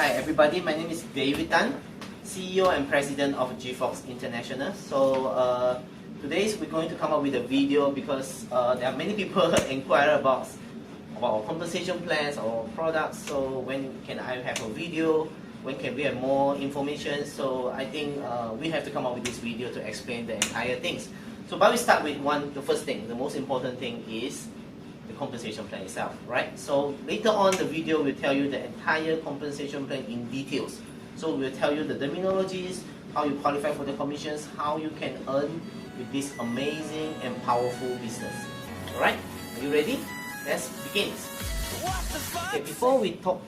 Hi everybody, my name is David Tan, CEO and President of GFox International. So today we're going to come up with a video because there are many people inquire about our compensation plans or products. So when can I have a video? When can we have more information? So I think we have to come up with this video to explain the entire things. So but we start with the first thing, the most important thing is the compensation plan itself, right? So later on the video will tell you the entire compensation plan in details. So we'll tell you the terminologies, how you qualify for the commissions, how you can earn with this amazing and powerful business. Alright, are you ready? Let's begin. Okay, before we talk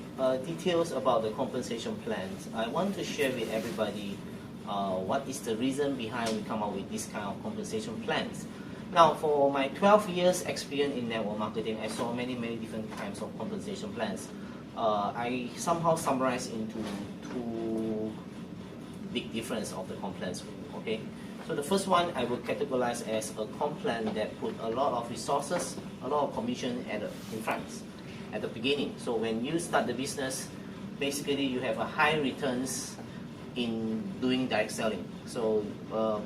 details about the compensation plans, I want to share with everybody what is the reason behind we come up with this kind of compensation plans. Now, for my 12 years experience in network marketing, I saw many different kinds of compensation plans. I somehow summarize into two big difference of the comp plans. Okay, so the first one I will categorize as a comp plan that put a lot of resources, a lot of commission in front at the beginning. So when you start the business, basically you have a high returns in doing direct selling. So,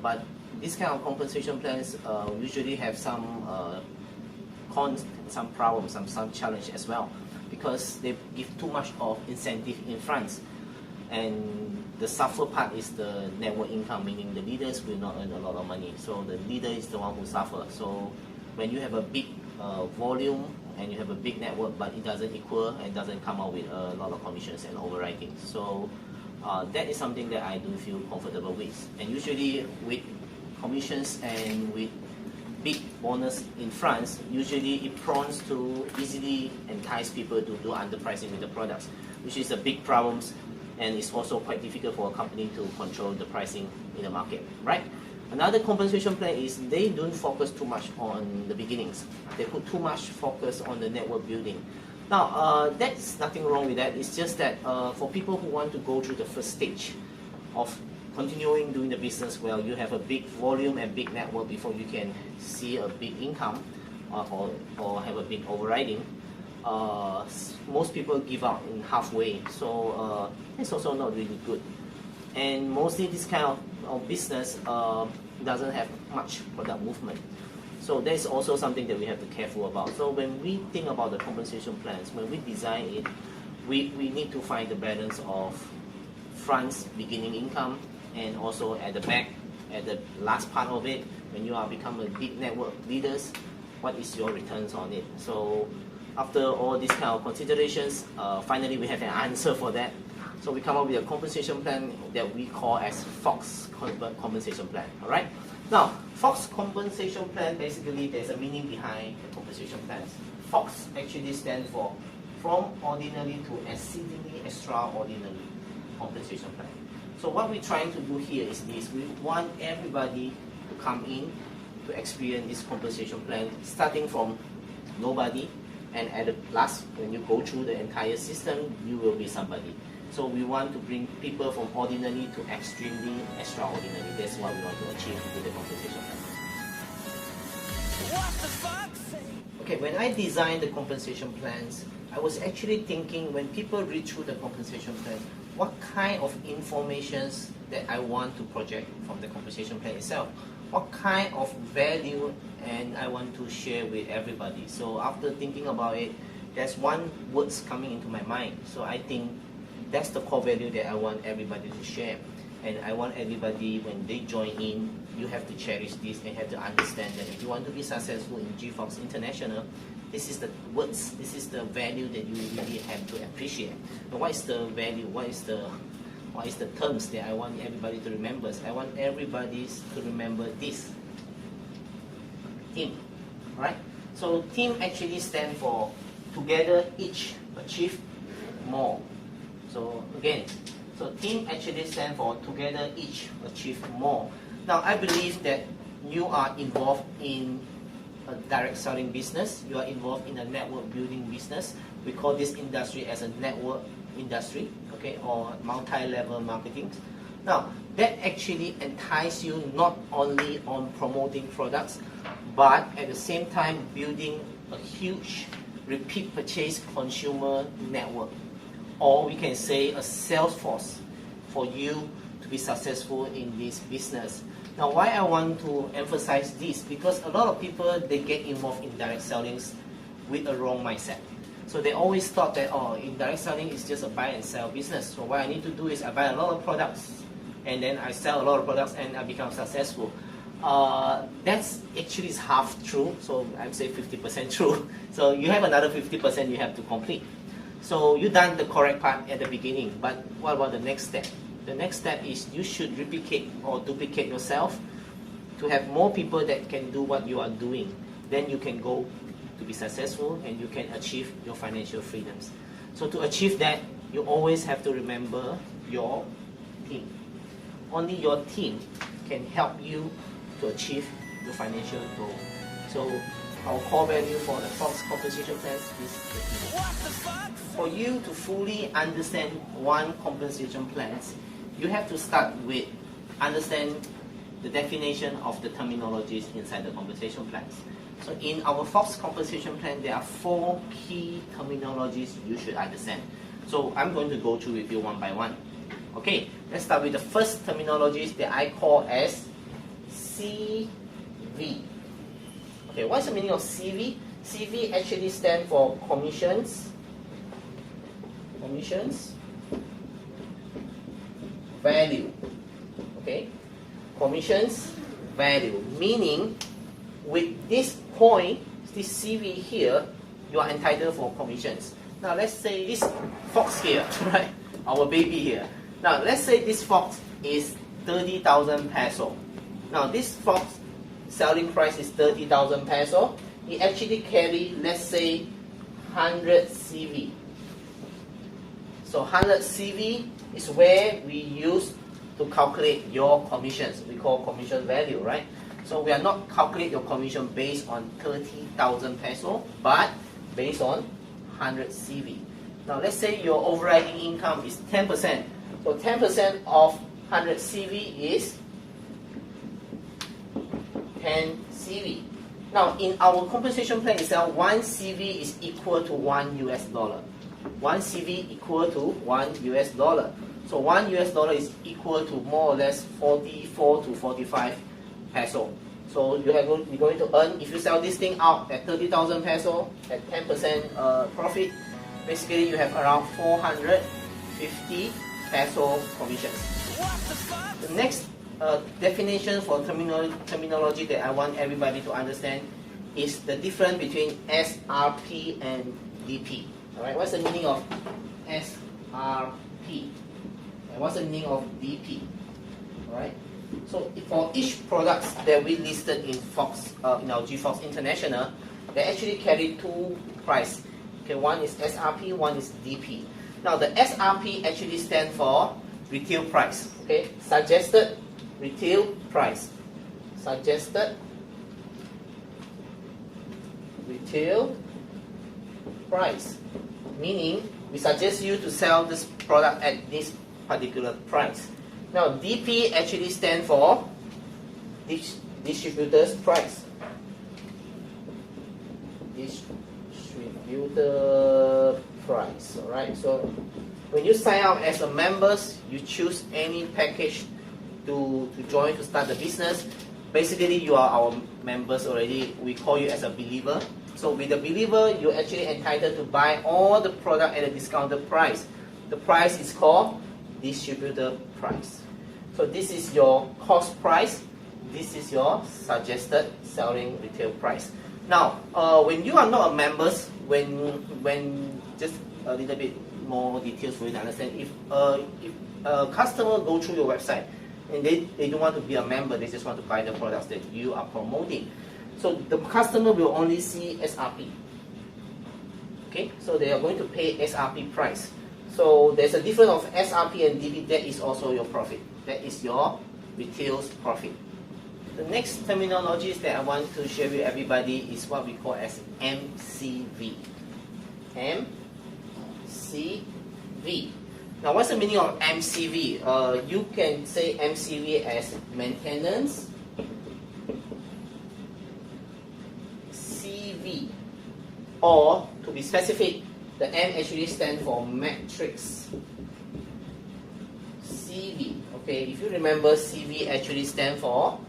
but this kind of compensation plans usually have some cons, some problems, some challenge as well, because they give too much of incentive in front, and the suffer part is the network income, meaning the leaders will not earn a lot of money. So the leader is the one who suffers. So when you have a big volume and you have a big network, but it doesn't equal and doesn't come out with a lot of commissions and overriding. So that is something that I do feel comfortable with. And usually with commissions and with big bonus in France, usually it prompts to easily entice people to do underpricing with the products, which is a big problem, and it's also quite difficult for a company to control the pricing in the market, right? Another compensation plan is they don't focus too much on the beginnings. They put too much focus on the network building. Now, that's nothing wrong with that. It's just that for people who want to go through the first stage of continuing doing the business well, you have a big volume and big network before you can see a big income or have a big overriding. Most people give up in halfway, so it's also not really good. And mostly this kind of business doesn't have much product movement. So that's also something that we have to be careful about. So when we think about the compensation plans, when we design it, we need to find the balance of front's beginning income, and also at the back, at the last part of it, when you are become a big network leaders, what is your returns on it? So after all these kind of considerations, finally we have an answer for that. So we come up with a compensation plan that we call as Fox compensation plan. All right. Now, Fox compensation plan, basically there's a meaning behind the compensation plans. Fox actually stands for from ordinary to exceedingly extraordinary compensation plan. So what we're trying to do here is this: we want everybody to come in to experience this compensation plan, starting from nobody, and at the last, when you go through the entire system, you will be somebody. So we want to bring people from ordinary to extremely extraordinary. That's what we want to achieve with the compensation plan. Okay, when I designed the compensation plans, I was actually thinking, when people read through the compensation plan, what kind of informations that I want to project from the compensation plan itself, what kind of value and I want to share with everybody. So after thinking about it, there's one words coming into my mind. So I think that's the core value that I want everybody to share. And I want everybody, when they join in, you have to cherish this and have to understand that if you want to be successful in GFox International, this is the words, this is the value that you really have to appreciate. But what is the value? What is the terms that I want everybody to remember? I want everybody to remember this. Team, right? So team actually stands for together each achieve more. So again, so team actually stands for together each achieve more. Now I believe that you are involved in a direct selling business, you are involved in a network building business. We call this industry as a network industry, okay, or multi-level marketing. Now that actually entices you not only on promoting products, but at the same time building a huge repeat purchase consumer network. or we can say a sales force for you to be successful in this business. Now, why I want to emphasize this, because a lot of people, they get involved in direct selling with a wrong mindset. So they always thought that, oh, in direct selling is just a buy and sell business. So what I need to do is I buy a lot of products and then I sell a lot of products and I become successful. That's actually is half true, so I would say 50% true. So you have another 50% you have to complete. So you done the correct part at the beginning, but what about the next step? The next step is you should replicate or duplicate yourself to have more people that can do what you are doing. Then you can go to be successful and you can achieve your financial freedoms. So to achieve that, you always have to remember your team. Only your team can help you to achieve your financial goal. So our core value for the Fox compensation plans is the team. For you to fully understand one compensation plans, you have to start with understand the definition of the terminologies inside the compensation plans. So in our Fox compensation plan, there are 4 key terminologies you should understand. So I'm going to go through with you one by one. Okay, let's start with the first terminologies that I call as CV. Okay, what's the meaning of CV? CV actually stands for commissions, value. Okay, commissions, value, meaning with this point, this CV here, you are entitled for commissions. Now let's say this Fox here, right? Our baby here. Now let's say this Fox is 30,000 peso. Now this Fox selling price is 30,000 peso. It actually carry, let's say, 100 CV. So 100 CV is where we use to calculate your commissions. We call commission value, right? So we are not calculate your commission based on 30,000 peso, but based on 100 CV. Now let's say your overriding income is 10%. So 10% of 100 CV is 10 CV. Now in our compensation plan itself, 1 CV is equal to $1. 1 CV equal to $1. So $1 is equal to more or less 44 to 45 peso. So you're going to earn, if you sell this thing out at 30,000 peso at 10% profit, basically you have around 450 peso commissions. The next definition for terminology that I want everybody to understand is the difference between SRP and DP. Alright, what's the meaning of SRP? And what's the meaning of DP? Alright, so for each product that we listed in Fox, in our GFox International, they actually carry 2 price. Okay, one is SRP, one is DP. Now the SRP actually stands for retail price. Okay, suggested retail price. Suggested retail price. Meaning, we suggest you to sell this product at this particular price. Now, DP actually stands for distributor's price. Distributor price. Alright, so when you sign up as a member, you choose any package to join to start the business. Basically, you are our members already. We call you as a believer. So with the believer, you're actually entitled to buy all the product at a discounted price. The price is called distributor price. So this is your cost price. This is your suggested selling retail price. Now, when you are not a member, when just a little bit more details for you to understand, if a customer go through your website and they don't want to be a member, they just want to buy the products that you are promoting. So the customer will only see SRP. Okay, so they are going to pay SRP price. So there's a difference of SRP and DP. That is also your profit. That is your retail's profit. The next terminologies that I want to share with everybody is what we call as MCV. MCV. Now, what's the meaning of MCV? You can say MCV as maintenance, CV, or to be specific, The M actually stands for matrix CV. Okay, if you remember, CV actually stands for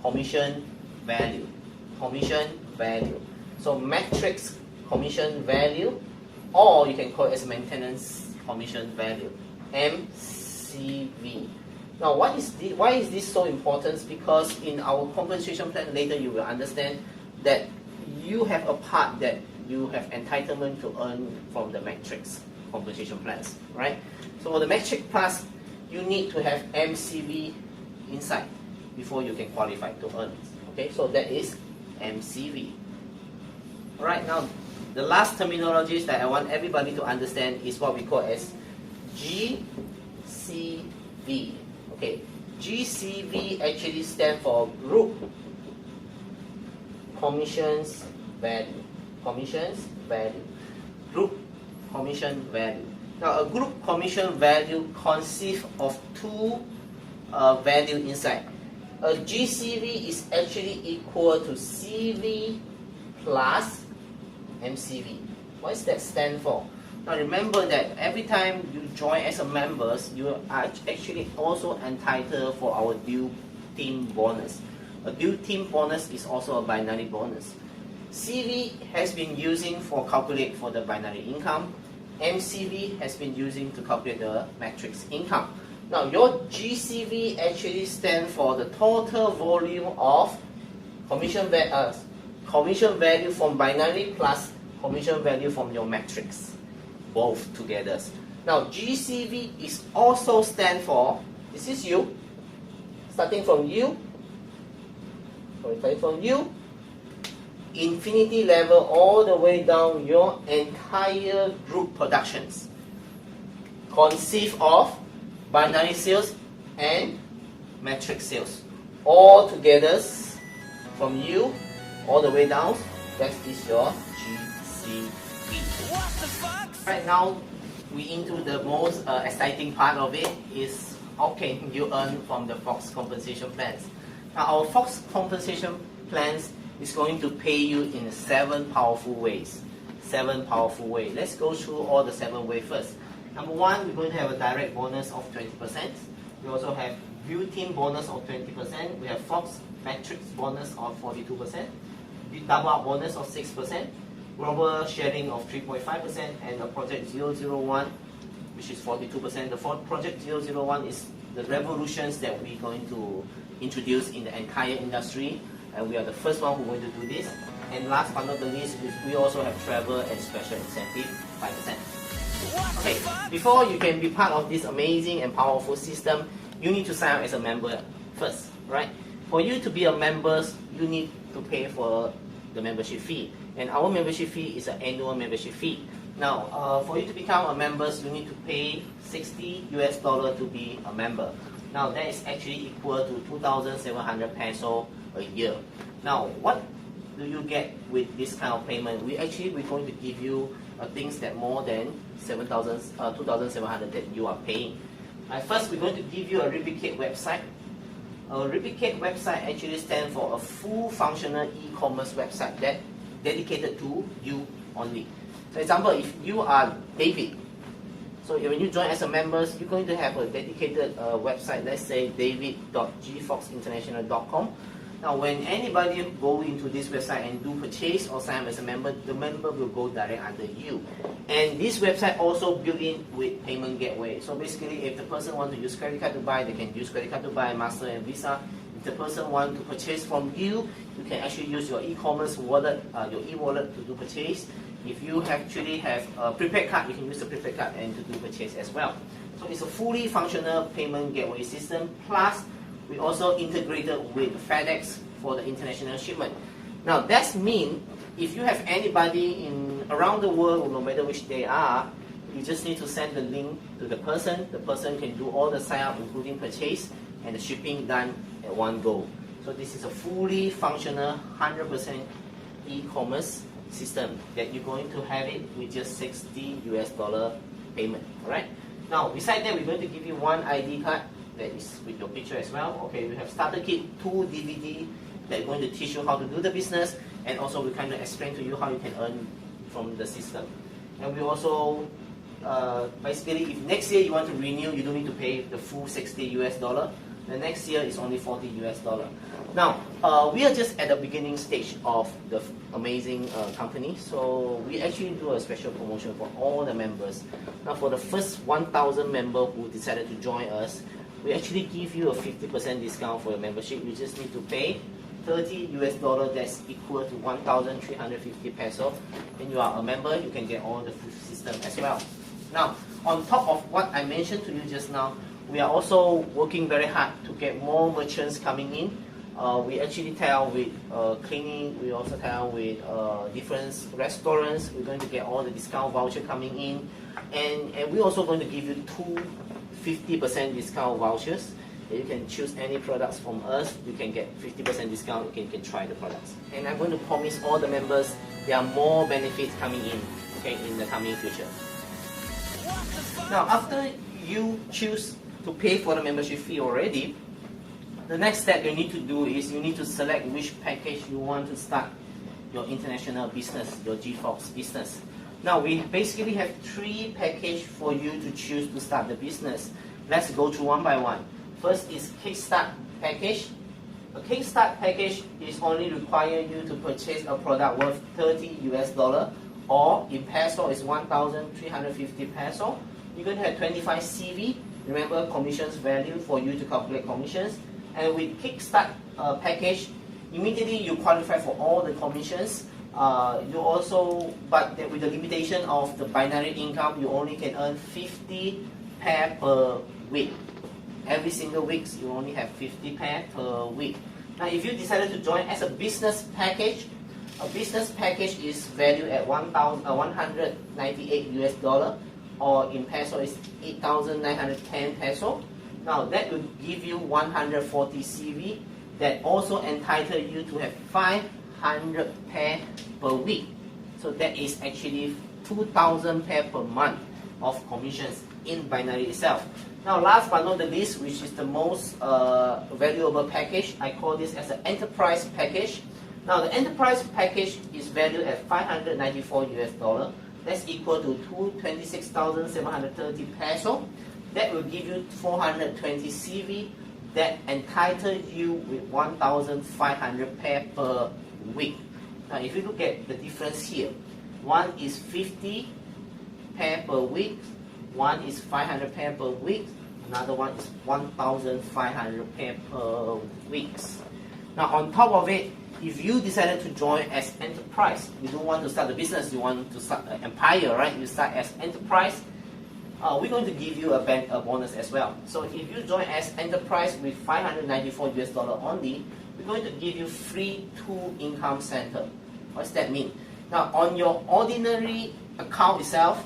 commission value. Commission value. So matrix commission value, or you can call it as maintenance commission value, MCV. Now, why is this so important? Because in our compensation plan later, you will understand that you have a part that you have entitlement to earn from the matrix compensation plans, right? So for the matrix plus, you need to have MCV inside before you can qualify to earn. Okay, so that is MCV. Alright, now the last terminologies that I want everybody to understand is what we call as GCV. Okay, GCV actually stands for Group Commissions Value. Commissions Value. Group Commission Value. Now, a group commission value consists of two values inside. A GCV is actually equal to CV plus MCV. What does that stand for? Now remember that every time you join as a member, you are actually also entitled for our due team bonus. A due team bonus is also a binary bonus. CV has been using for calculate for the binary income. MCV has been using to calculate the matrix income. Now your GCV actually stands for the total volume of commission value from binary plus commission value from your matrix, both together. Now GCV is also stand for, this is you, starting from you, infinity level all the way down your entire group productions consist of binary sales and matrix sales all together from you all the way down. That is your GCV. Right now we into the most exciting part of it is how can you earn from the Fox compensation plans. Now our Fox compensation plans is going to pay you in 7 powerful ways. 7 powerful ways. Let's go through all the 7 ways first. Number 1, we're going to have a direct bonus of 20%. We also have view team bonus of 20%. We have Fox matrix bonus of 42%. Double up bonus of 6%. Global sharing of 3.5%. And the project 001, which is 42%. The project 001 is the revolutions that we're going to introduce in the entire industry. And we are the first one who are going to do this. And last but not the least, we also have travel and special incentive 5%. Okay, before you can be part of this amazing and powerful system, you need to sign up as a member first, right? For you to be a member, you need to pay for the membership fee. And our membership fee is an annual membership fee. Now, for you to become a member, you need to pay $60 to be a member. Now, that is actually equal to 2,700 peso a year. Now, what do you get with this kind of payment? We're going to give you things that more than 2,700 that you are paying. First, we're going to give you a Replicate website. A Replicate website actually stands for a full functional e-commerce website that dedicated to you only. For example, if you are David, so when you join as a member, you're going to have a dedicated website, let's say david.gfoxinternational.com. Now, when anybody go into this website and do purchase or sign up as a member, the member will go direct under you. And this website also built in with payment gateway. So basically, if the person wants to use credit card to buy, they can use credit card to buy, Master and Visa. If the person wants to purchase from you, you can actually use your e-commerce wallet, your e-wallet to do purchase. If you actually have a prepaid card, you can use the prepaid card and to do purchase as well. So it's a fully functional payment gateway system. Plus, we also integrated with FedEx for the international shipment. Now that means if you have anybody around the world, no matter which they are, you just need to send the link to the person. The person can do all the sign up, including purchase and the shipping done at one go. So this is a fully functional 100% e-commerce system that you're going to have it with just $60 payment. Alright. Now besides that, we're going to give you one ID card that is with your picture as well. Okay, we have starter kit, 2 DVD that are going to teach you how to do the business, and also we kind of explain to you how you can earn from the system. And we also, basically, if next year you want to renew, you don't need to pay the full 60 US dollar. The next year is only 40 US dollar. Now, we are just at the beginning stage of the amazing company, so we actually do a special promotion for all the members. Now, for the first 1,000 members who decided to join us, we actually give you a 50% discount for your membership. You just need to pay 30 US dollar, that's equal to 1,350 peso. When you are a member, you can get all the food system as well. Now, on top of what I mentioned to you just now, we are also working very hard to get more merchants coming in. We actually tell with cleaning, we also tell with different restaurants. We're going to get all the discount voucher coming in. And we're also going to give you two 50% discount vouchers. You can choose any products from us. You can get 50% discount. You can try the products. And I'm going to promise all the members there are more benefits coming in, okay, in the coming future. Now, after you choose to pay for the membership fee already, the next step you need to do is you need to select which package you want to start your international business, your GFox business. Now, we basically have 3 packages for you to choose to start the business. Let's go through one by one. First is Kickstart package. A Kickstart package is only require you to purchase a product worth 30 US dollar, or in peso is 1,350 peso. You're going to have 25 CV. Remember, commissions value for you to calculate commissions. And with Kickstart package, immediately you qualify for all the commissions. You also, but with the limitation of the binary income, you only can earn 50 pair per week. Every single week, you only have 50 pair per week. Now, if you decided to join as a business package, a business package is valued at 198 US dollar, or in peso is 8,910 peso. Now, that will give you 140 CV. That also entitle you to have 500 pair per week. So that is actually 2,000 pair per month of commissions in binary itself. Now, last but not the least, which is the most valuable package, I call this as an enterprise package. Now, the enterprise package is valued at 594 US dollar. That's equal to 26,730 peso. That will give you 420 CV. That entitles you with 1,500 pair per week. Now, if you look at the difference here, one is 50 pair per week, one is 500 pair per week, another one is 1,500 pair per week. Now, on top of it, if you decided to join as enterprise, you don't want to start a business, you want to start an empire, right? You start as enterprise, we're going to give you a bonus as well. So if you join as enterprise with 594 US dollar only, we're going to give you free 2 income center. What's that mean? Now, on your ordinary account itself,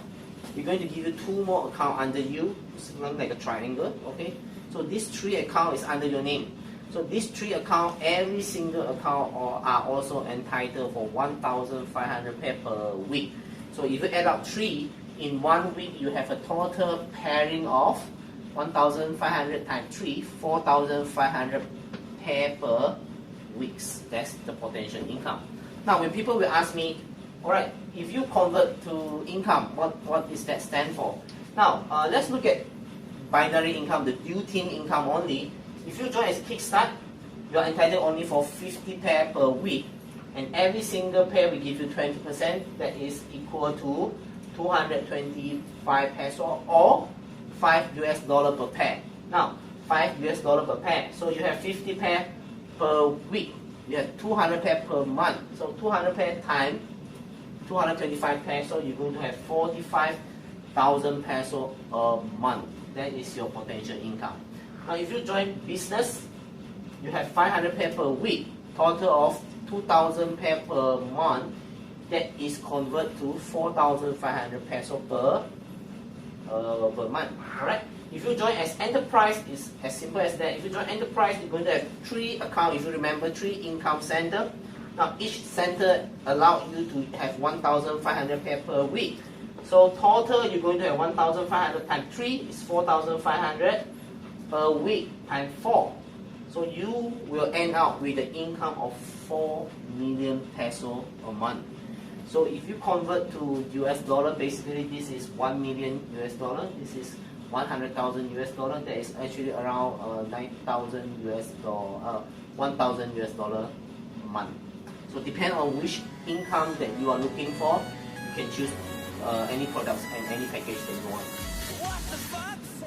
we're going to give you 2 more accounts under you. It's like a triangle, okay? So these 3 accounts is under your name. So these 3 accounts, every single account are also entitled for 1,500 pair per week. So if you add up 3, in 1 week you have a total pairing of 1,500 times 3, 4,500 pair per weeks. That's the potential income. Now, when people will ask me, alright, if you convert to income, what does that stand for? Now, let's look at binary income, the due-team income only. If you join as Kickstart, you are entitled only for 50 pair per week, and every single pair we give you 20%. That is equal to 225 peso, or 5 US dollar per pair. Now, 5 US dollar per pair. So you have 50 pair per week. You have 200 pair per month. So 200 pair times 225 peso, you're going to have 45,000 peso a month. That is your potential income. Now, if you join business, you have 500 pair per week, total of 2,000 pair per month. That is convert to 4,500 peso per month. Alright. If you join as enterprise, it's as simple as that. If you join enterprise, you're going to have 3 accounts. If you remember, 3 income center. Now, each center allows you to have 1,500 pair per week. So total, you're going to have 1,500 times 3 is 4,500 per week times 4. So you will end up with an income of 4 million peso a month. So if you convert to US dollar, basically this is 1 million US dollar. This is 100,000 US dollar. That is actually around 9,000 US dollar, 1,000 US dollar a month. So depend on which income that you are looking for, you can choose any products and any package that you want.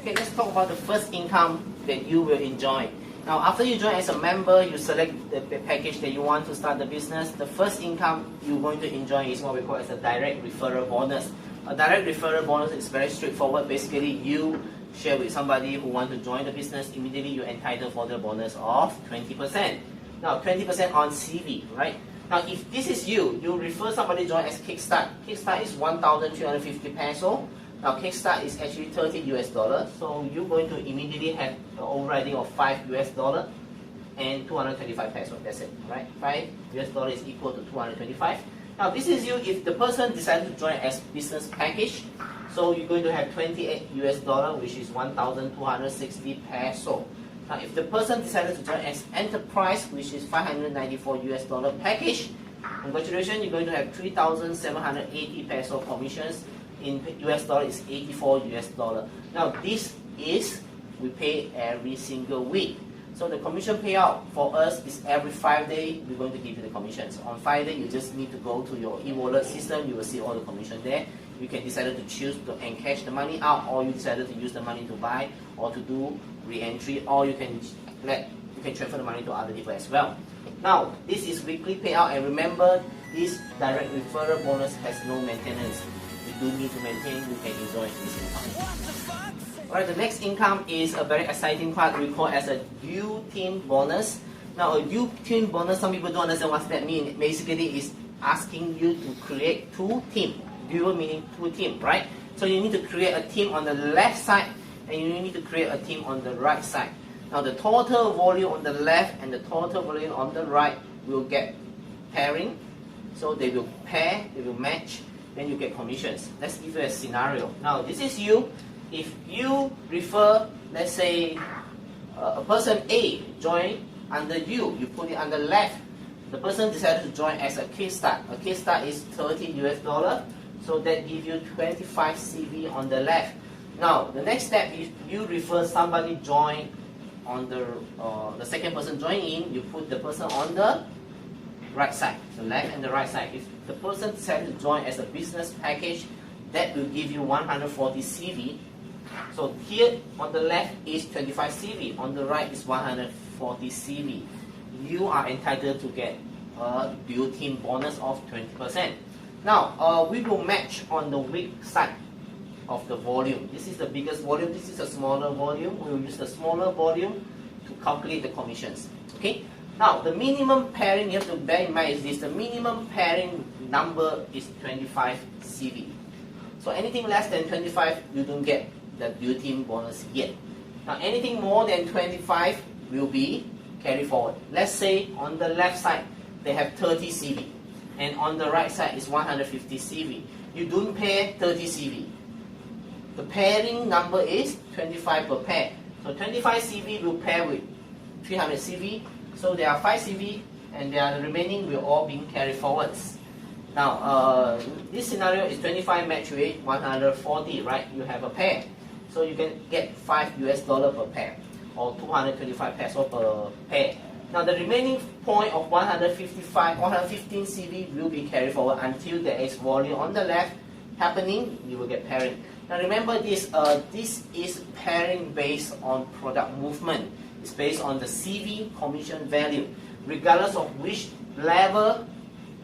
Okay, let's talk about the first income that you will enjoy. Now, after you join as a member, you select the package that you want to start the business. The first income you're going to enjoy is what we call as a direct referral bonus. A direct referral bonus is very straightforward. Basically, you share with somebody who wants to join the business, immediately you're entitled for the bonus of 20%. Now, 20% on CV, right? Now, if this is you, you refer somebody to join as Kickstart. Kickstart is 1,350 peso. Now, Kickstart is actually 30 US dollars, so you're going to immediately have an overriding of 5 US dollar and 225 peso. That's it, right? 5 US dollar is equal to 225. Now, this is you if the person decided to join as business package. So you're going to have 28 US dollar, which is 1,260 peso. Now, if the person decided to join as enterprise, which is 594 US dollar package, congratulations, you're going to have 3,780 peso commissions. In US dollar is 84 US dollar. Now this is, we pay every single week. So the commission payout for us is every 5 days, we're going to give you the commissions. On 5 days, you just need to go to your e-wallet system, you will see all the commission there. You can decide to choose to encash the money out, or you decided to use the money to buy or to do re-entry, or you can transfer the money to other people as well. Now, this is weekly payout, and remember, this direct referral bonus has no maintenance. You do need to maintain, you can enjoy this income. Alright, the next income is a very exciting part we call as a U-team bonus. Now, a U-team bonus, some people don't understand what that means. Basically, it's asking you to create 2 teams. Dual meaning 2 teams, right? So you need to create a team on the left side, and you need to create a team on the right side. Now, the total volume on the left and the total volume on the right will get pairing. So they will pair, they will match, then you get commissions. Let's give you a scenario. Now, this is you. If you refer, let's say, a person A join under you put it on the left. The person decided to join as a Kickstart. A Kickstart is 30 US dollar, so that gives you 25 CV on the left. Now, the next step is you refer somebody join on the second person join in, you put the person on the right side, the left and the right side. If the person decided to join as a business package, that will give you 140 CV. So here on the left is 25 CV, on the right is 140 CV. You are entitled to get a dual team bonus of 20%. Now, we will match on the weak side of the volume. This is the biggest volume, this is a smaller volume. We will use the smaller volume to calculate the commissions. Okay? Now, the minimum pairing you have to bear in mind is this. The minimum pairing number is 25 CV. So anything less than 25, you don't get the dual team bonus yet. Now, anything more than 25 will be carried forward. Let's say on the left side, they have 30 CV. And on the right side is 150 CV. You don't pair 30 CV. The pairing number is 25 per pair. So 25 CV will pair with 300 CV. So there are 5 CV, and the remaining will all be carried forwards. Now, this scenario is 25 match with 140, right? You have a pair. So you can get 5 US dollar per pair, or 225 peso per pair. Now, the remaining point of 115 CV will be carried forward until there is volume on the left happening, you will get pairing. Now remember this, this is pairing based on product movement. It's based on the CV commission value. Regardless of which level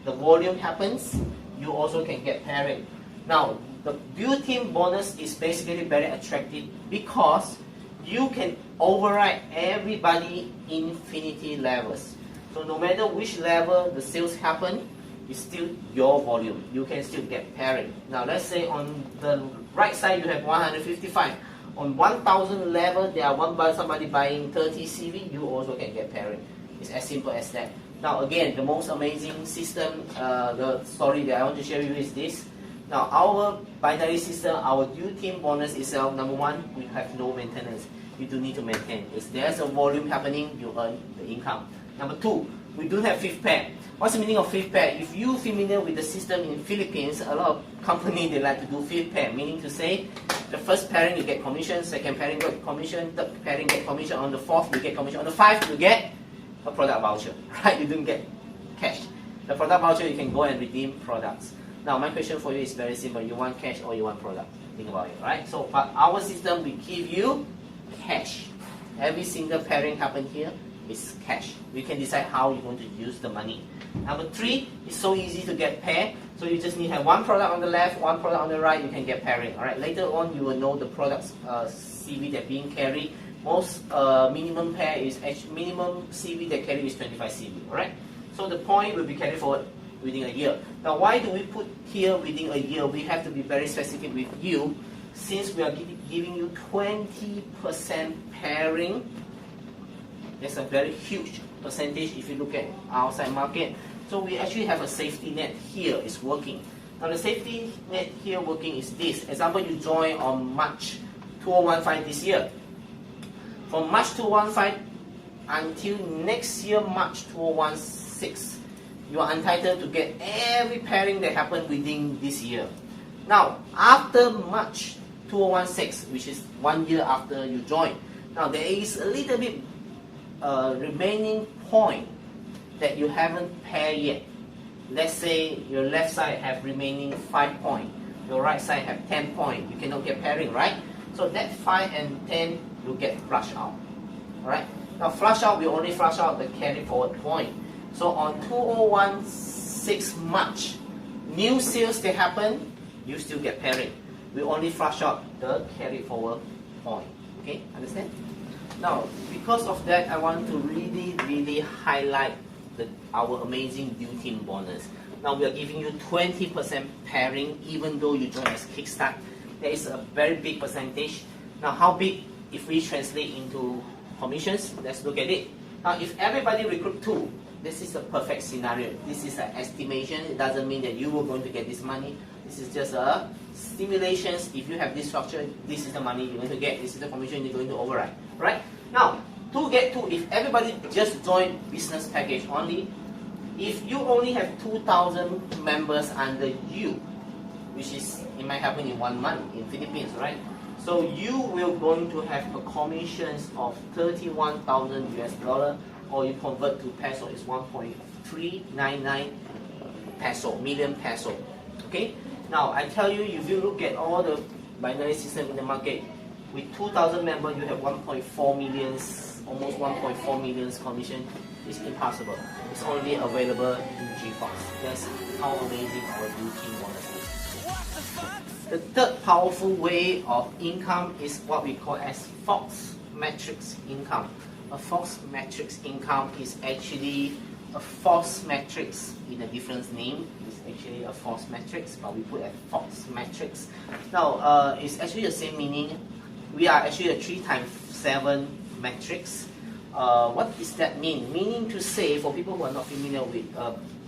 the volume happens, you also can get pairing. Now, the dual team bonus is basically very attractive because you can override everybody infinity levels. So no matter which level the sales happen, it's still your volume. You can still get pairing. Now let's say on the right side you have 155. On 1000 level, there are somebody buying 30 CV, you also can get pairing. It's as simple as that. Now again, the most amazing system, the story that I want to share with you is this. Now our binary system, our dual team bonus itself, number one, we have no maintenance. You don't need to maintain. If there's a volume happening, you earn the income. Number two, we don't have fifth pair. What's the meaning of fifth pair? If you're familiar with the system in Philippines, a lot of companies, they like to do fifth pair, meaning to say, the first pairing you get commission, second pairing you get commission, third pairing get commission, on the fourth you get commission, on the fifth you get a product voucher, right? You don't get cash. The product voucher, you can go and redeem products. Now, my question for you is very simple. You want cash or you want product? Think about it, right? So, but our system, we give you cash. Every single pairing happen here is cash. We can decide how you're going to use the money. Number 3, it's so easy to get pair. So you just need to have one product on the left, one product on the right, you can get pairing. All right. Later on, you will know the products CV that being carried. Most minimum pair is minimum CV that carry is 25 CV. All right. So the point will be carried forward within a year. Now, why do we put here within a year? We have to be very specific with you, since we are giving you 20% pairing. That's a very huge percentage if you look at outside market. So we actually have a safety net here is working. Now the safety net here working is this. Example, you join on March 2015 this year. From March 2015 until next year, March 2016, you are entitled to get every pairing that happened within this year. Now, after March 2016, which is 1 year after you join, now there is a little bit remaining point that you haven't paired yet. Let's say your left side have remaining 5 points, your right side have 10 points. You cannot get pairing, right? So that 5 and 10 will get flushed out. Alright? Now flush out, we only flush out the carry forward point. So on 2016 March, new sales that happen, you still get pairing. We only flush out the carry forward point. Okay, understand? Now, because of that, I want to really highlight our amazing Deal Team bonus. Now we are giving you 20% pairing even though you join as Kickstart. There is a very big percentage. Now how big if we translate into commissions? Let's look at it. Now if everybody recruit 2, this is a perfect scenario. This is an estimation. It doesn't mean that you are going to get this money. This is just a simulations. If you have this structure, this is the money you're going to get. This is the commission you're going to override. Right? Now, to get to, if everybody just join business package only, if you only have 2,000 members under you, which is, it might happen in 1 month in Philippines, right? So you will going to have a commissions of 31,000 US dollar, or you convert to peso is 1.399 peso, million peso. Okay? Now I tell you, if you look at all the binary system in the market, with 2,000 members, you have 1.4 million, almost 1.4 million commission. It's impossible. It's only available in GFox. That's how amazing our Deal Team bonus is. The third powerful way of income is what we call as Fox Matrix income. A Fox Matrix income is actually a Fox Matrix in a different name. It's actually a Fox Matrix, but we put a Fox Matrix. Now, it's actually the same meaning. We are actually a 3 times 7 matrix. What does that mean? Meaning to say, for people who are not familiar with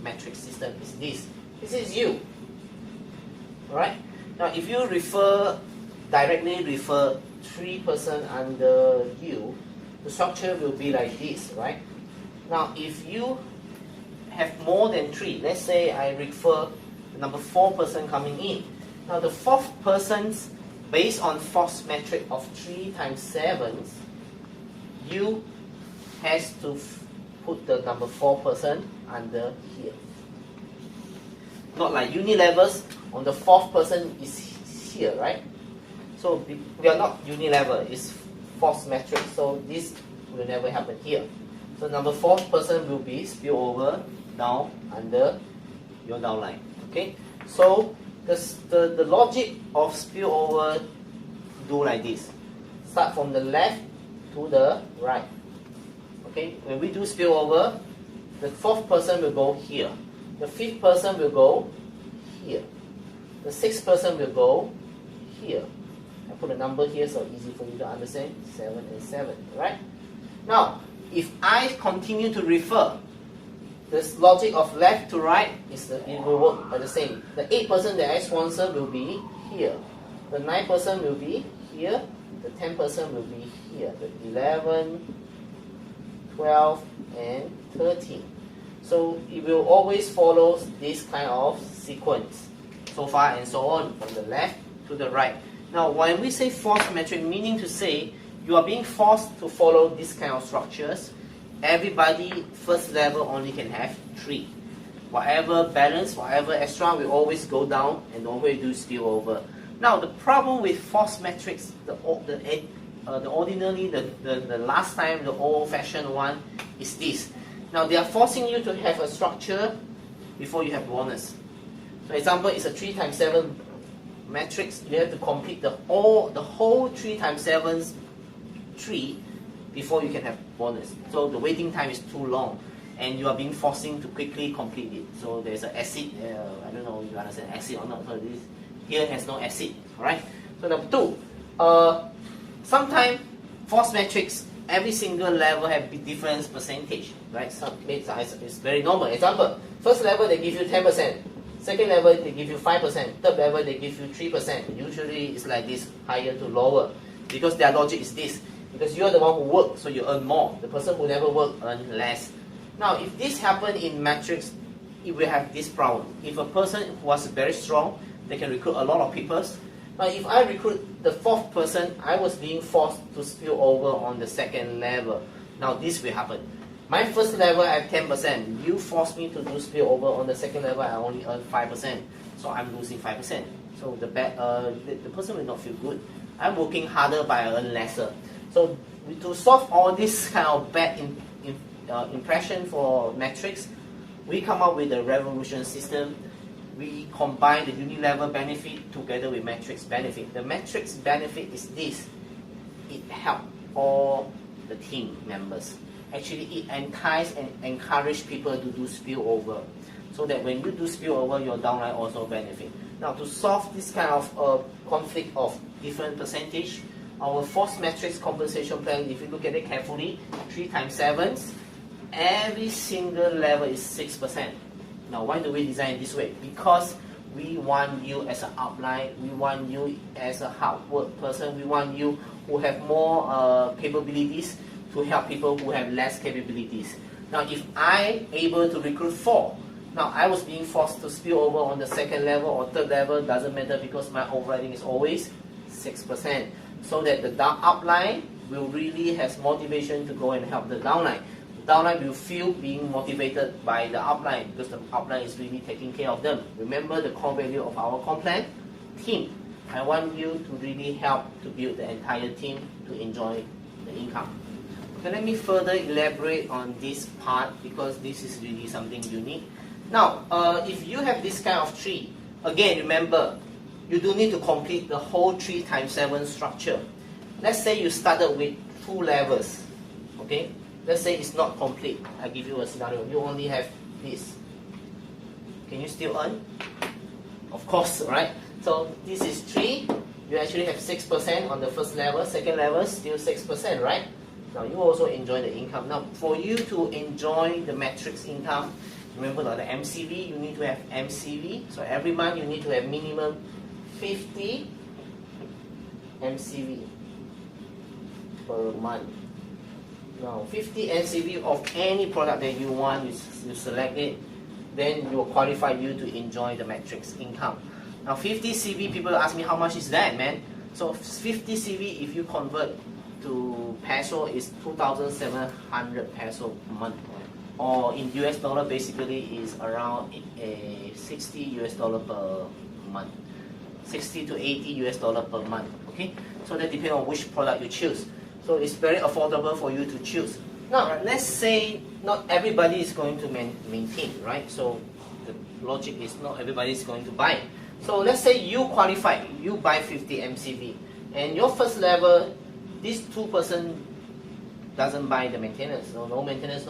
matrix system, is this. This is you. Alright? Now, if you directly refer 3 persons under you, the structure will be like this, right? Now, if you have more than 3, let's say I refer the number 4 person coming in. Now, the 4th person's based on Fox metric of 3 times 7, you has to put the number 4 person under here. Not like Unilevers, on the 4th person is here, right? So we are not Unilever, it's Fox metric, so this will never happen here. So number 4th person will be spill over down under your downline. Okay? So the logic of spillover do like this. Start from the left to the right. Okay, when we do spillover, the 4th person will go here. The 5th person will go here. The 6th person will go here. I put a number here so easy for you to understand. 7 and 7, right? Now, if I continue to refer, this logic of left to right it will work at the same. The 8th person that I sponsor will be here. The 9th person will be here. The 10th person will be here. The 11, 12, and 13. So it will always follow this kind of sequence, so far and so on, from the left to the right. Now, when we say forced matrix, meaning to say you are being forced to follow this kind of structures. Everybody first level only can have 3. Whatever balance, whatever extra will always go down and always do spillover. Now, the problem with forced matrix, the ordinarily, the last time, the old-fashioned one, is this. Now, they are forcing you to have a structure before you have bonus. For example, it's a 3 times 7 matrix. You have to complete the whole 3 times 7 tree before you can have bonus. So the waiting time is too long, and you are being forcing to quickly complete it. So there's an acid. I don't know if you understand acid or not. So this here has no acid. All right. So number 2. Sometimes force matrix, every single level have different percentage, right? Some it's very normal. Example, first level they give you 10%, second level they give you 5%, third level they give you 3%. Usually it's like this, higher to lower, because their logic is this. Because you are the one who work, so you earn more. The person who never work earn less. Now, if this happen in matrix, it will have this problem. If a person was very strong, they can recruit a lot of people. Now, if I recruit the 4th person, I was being forced to spill over on the second level. Now, this will happen. My first level I have 10%. You force me to do spill over on the second level, I only earn 5%. So I'm losing 5%. So the person will not feel good. I'm working harder, but I earn lesser. So to solve all this kind of bad impression for matrix, we come up with a revolution system. We combine the unilevel benefit together with matrix benefit. The matrix benefit is this. It helps all the team members. Actually, it entices and encourages people to do spillover. So that when you do spillover, your downline also benefit. Now, to solve this kind of conflict of different percentage, our force matrix compensation plan, if you look at it carefully, 3 times 7, every single level is 6%. Now, why do we design it this way? Because we want you as an upline, we want you as a hard work person, we want you who have more capabilities to help people who have less capabilities. Now, if I able to recruit 4, now I was being forced to spill over on the second level or third level, doesn't matter because my overriding is always 6%. So that the upline will really have motivation to go and help the downline. The downline will feel being motivated by the upline because the upline is really taking care of them. Remember the core value of our comp plan? Team. I want you to really help to build the entire team to enjoy the income. Okay, let me further elaborate on this part because this is really something unique. Now, if you have this kind of tree, again, remember, you do need to complete the whole 3 times 7 structure. Let's say you started with 2 levels, okay? Let's say it's not complete. I give you a scenario. You only have this. Can you still earn? Of course, right? So this is 3. You actually have 6% on the first level. Second level, still 6%, right? Now you also enjoy the income. Now, for you to enjoy the matrix income, remember the MCV, you need to have MCV. So every month you need to have minimum 50 MCV per month. Now 50 MCV of any product that you want, you select it, then you will qualify you to enjoy the matrix income. Now 50 CV, people ask me how much is that, man? So 50 CV, if you convert to peso, is 2,700 peso per month. Or in US dollar, basically is around $60 US per month. 60 to 80 US dollar per month, okay? So that depends on which product you choose. So it's very affordable for you to choose. Now, let's say not everybody is going to maintain, right? So the logic is not everybody is going to buy. So let's say you qualify, you buy 50 MCV, and your first level, this 2% doesn't buy the maintenance, no maintenance,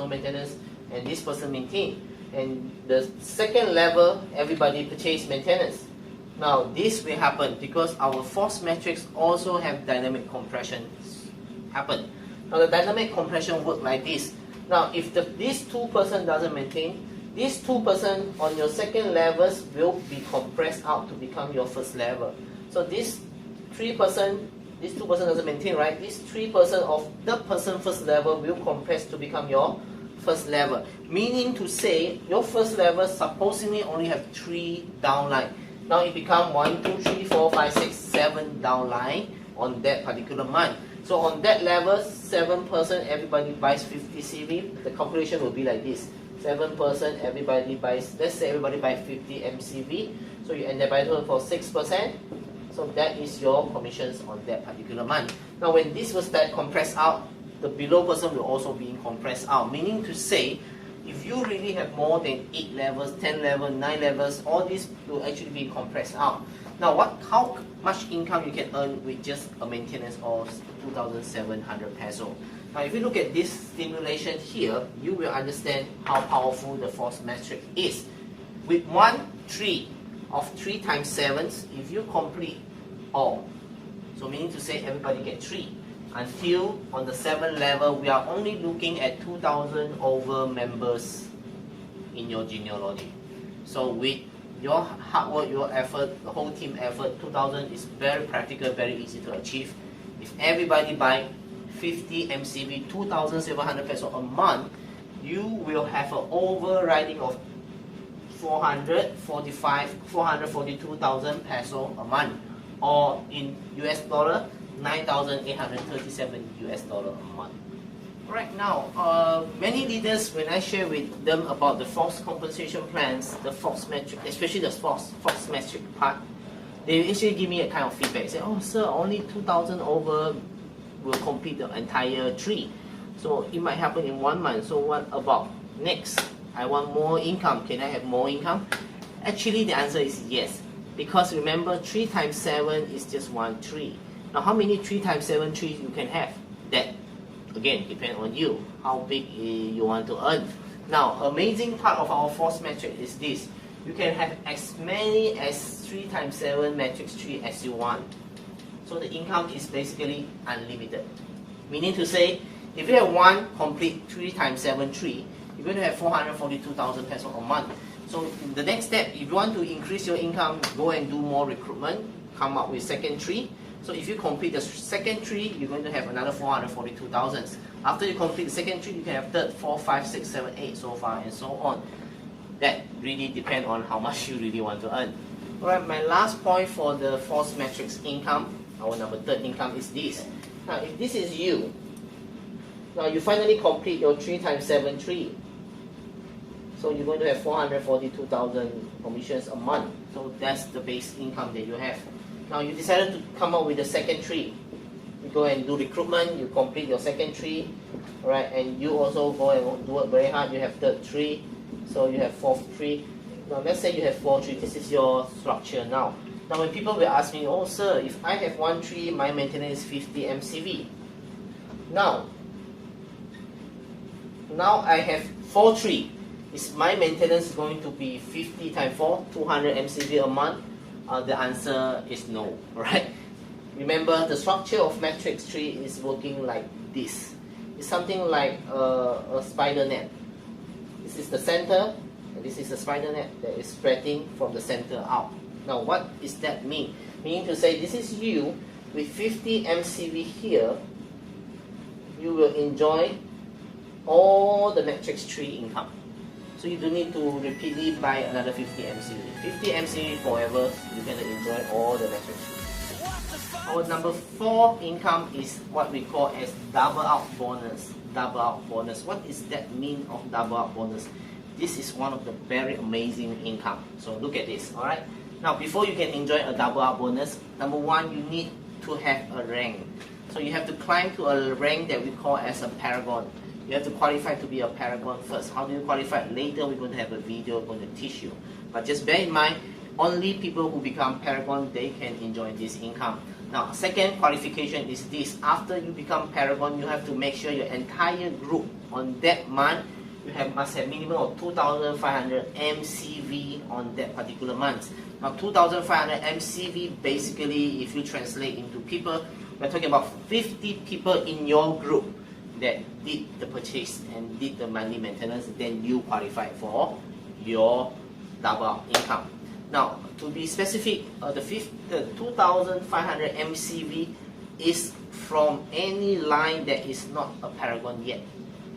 and this person maintain. And the second level, everybody purchase maintenance. Now this will happen because our force matrix also have dynamic compression happen. Now the dynamic compression work like this. Now if this 2% doesn't maintain, these 2% on your second levels will be compressed out to become your first level. So this 3%, this 2% doesn't maintain, right? This 3% of the person first level will compress to become your first level. Meaning to say, your first level supposedly only have 3 downline. Now it become 1, 2, 3, 4, 5, 6, 7 downline on that particular month. So on that level, 7 person, everybody buys 50 CV. The calculation will be like this. 7 person, everybody buys, let's say everybody buys 50 MCV. So you end up buying for 6%. So that is your commissions on that particular month. Now when this will start compressed out, the below person will also be compressed out. Meaning to say, if you really have more than 8 levels, 10 levels, 9 levels, all these will actually be compressed out. Now how much income you can earn with just a maintenance of 2,700 peso? Now if you look at this stimulation here, you will understand how powerful the force matrix is. With 1/3 of 3 times 7, if you complete all, so meaning to say everybody get 3. Until on the 7th level, we are only looking at 2,000 over members in your genealogy. So with your hard work, your effort, the whole team effort, 2,000 is very practical, very easy to achieve. If everybody buy 50 MCV, 2,700 peso a month, you will have an overriding of 442,000 peso a month, or in US dollar, 9,837 US dollar a month. Right now, many leaders, when I share with them about the force compensation plans, the force metric, especially the force metric part, they actually give me a kind of feedback. Say, oh sir, only 2,000 over will complete the entire tree. So it might happen in 1 month. So what about next? I want more income. Can I have more income? Actually, the answer is yes. Because remember, 3 times 7 is just 1 tree. Now, how many 3 times 7 trees you can have? That, again, depends on you, how big you want to earn. Now, amazing part of our force metric is this. You can have as many as 3 times 7 matrix tree as you want. So the income is basically unlimited. Meaning to say, if you have one complete 3 times 7 tree, you're going to have 442,000 pesos a month. So the next step, if you want to increase your income, go and do more recruitment, come up with second tree. So if you complete the second tree, you're going to have another 442,000. After you complete the second tree, you can have third, 4, 5, 6, 7, 8, so far and so on. That really depends on how much you really want to earn. Alright, my last point for the force matrix income, our number 3rd income is this. Now if this is you, now you finally complete your 3 times 7 tree. So you're going to have 442,000 commissions a month. So that's the base income that you have. Now you decided to come up with the second tree. You go and do recruitment, you complete your second tree, right? And you also go and work very hard, you have third tree, so you have fourth tree. Now let's say you have 4 trees, this is your structure now. Now when people will ask me, oh sir, if I have 1 tree, my maintenance is 50 MCV. Now I have 4 trees. Is my maintenance going to be 50 times 4, 200 MCV a month? The answer is no, right? Remember, the structure of matrix tree is working like this. It's something like a spider net. This is the center, and this is the spider net that is spreading from the center out. Now, what does that mean? Meaning to say, this is you with 50 MCV here. You will enjoy all the matrix tree income. So you don't need to repeatedly buy another 50 MCV. 50 MCV forever, you can enjoy all the matrix trees. Our number 4 income is what we call as double out bonus. Double out bonus. What does that mean of double out bonus? This is one of the very amazing income. So look at this, alright? Now before you can enjoy a double out bonus, number 1, you need to have a rank. So you have to climb to a rank that we call as a paragon. You have to qualify to be a paragon first. How do you qualify? Later we're going to have a video going to teach you. But just bear in mind, only people who become paragon, they can enjoy this income. Now, second qualification is this. After you become paragon, you have to make sure your entire group on that month, must have minimum of 2,500 MCV on that particular month. Now, 2,500 MCV, basically, if you translate into people, we're talking about 50 people in your group that did the purchase and did the monthly maintenance, then you qualify for your double income. Now, to be specific, the 2,500 MCV is from any line that is not a paragon yet.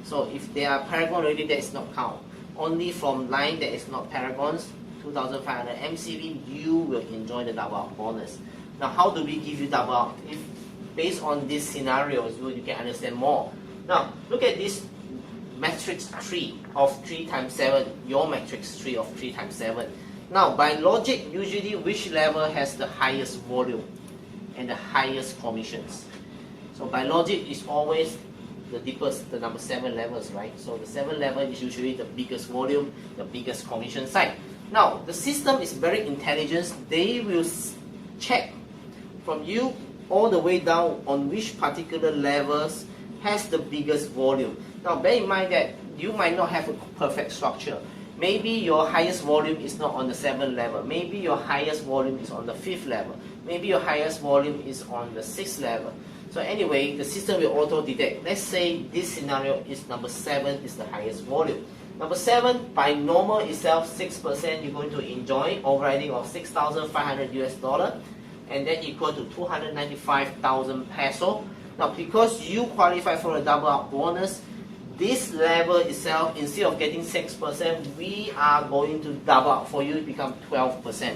So if they are Paragon already, that is not count. Only from line that is not Paragons, 2,500 MCV, you will enjoy the double up bonus. Now, how do we give you double up? If based on these scenarios, you can understand more. Now, look at this matrix tree of 3 times 7, your matrix tree of 3 times 7. Now, by logic, usually which level has the highest volume and the highest commissions? So by logic, it's always the deepest, the number 7 levels, right? So the 7 level is usually the biggest volume, the biggest commission side. Now, the system is very intelligent. They will check from you all the way down on which particular levels has the biggest volume. Now, bear in mind that you might not have a perfect structure. Maybe your highest volume is not on the 7th level. Maybe your highest volume is on the 5th level. Maybe your highest volume is on the 6th level. So anyway, the system will auto-detect. Let's say this scenario is number 7 is the highest volume. Number 7, by normal itself, 6%, you're going to enjoy overriding of 6,500 US dollar, and that equal to 295,000 peso. Now, because you qualify for a double up bonus, this level itself, instead of getting 6%, we are going to double up for you to become 12%.